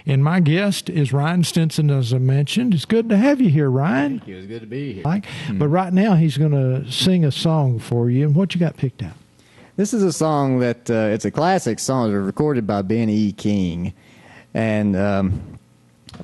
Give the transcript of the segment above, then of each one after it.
And my guest is Ryan Stinson, as I mentioned. It's good to have you here, Ryan. Thank you. It's good to be here. But right now he's going to sing a song for you. And what you got picked out? This is a song that, it's a classic song. It was recorded by Ben E. King. And I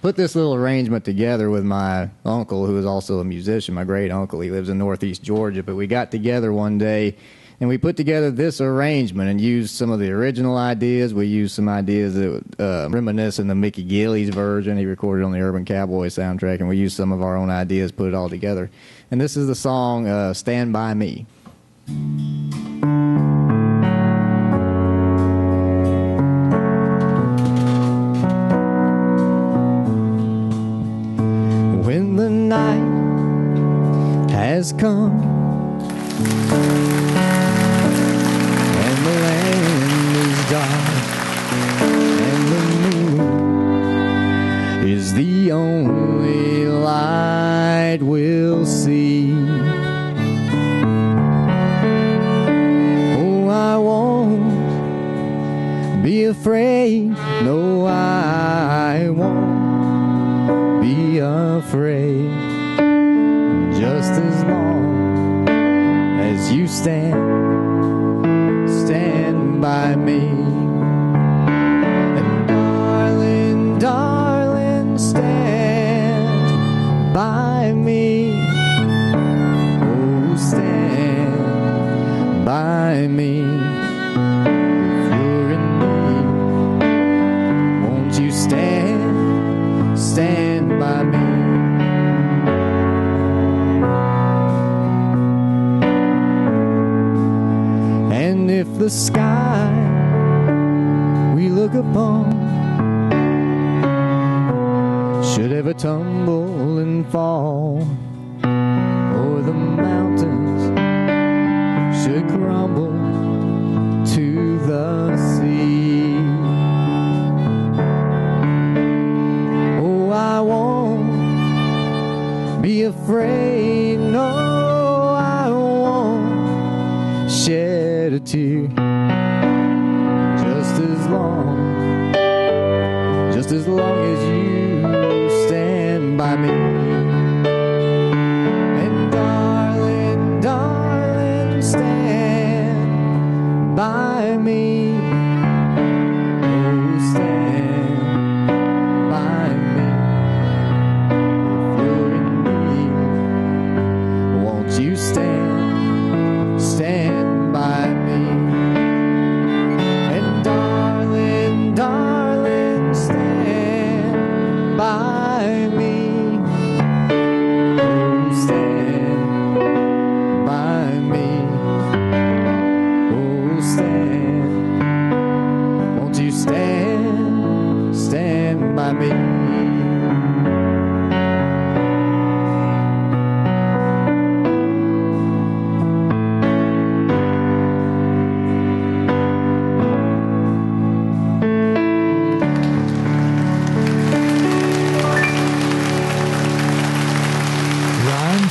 put this little arrangement together with my uncle, who is also a musician, my great uncle. He lives in Northeast Georgia. But we got together one day, and we put together this arrangement and used some of the original ideas. We used some ideas that reminiscent of Mickey Gilley's version. He recorded on the Urban Cowboy soundtrack, and we used some of our own ideas, put it all together. And this is the song, Stand By Me. When the night has come and the land is dark and the moon is the only light we'll see, oh, I won't be afraid, no, I won't be afraid, just as long as you stand by me. And darling, darling, stand by me, oh, stand by me. If you're in need, won't you stand by me? And if the sky we look upon should ever tumble and fall, or the mountains should crumble to the sea, oh, I won't be afraid, no, I won't shed a tear, just as long as you stand by me. And darling, darling, stand by me, oh, stand by me. If you're in need, won't you stand by me? And darling, darling, stand by me, oh, stand by me, oh, stand, won't you stand by me?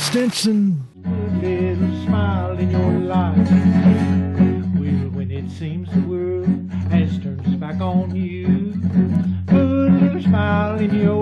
Stinson. Little smile in your life. Well, when it seems the world has turned its back on you, put a little smile in your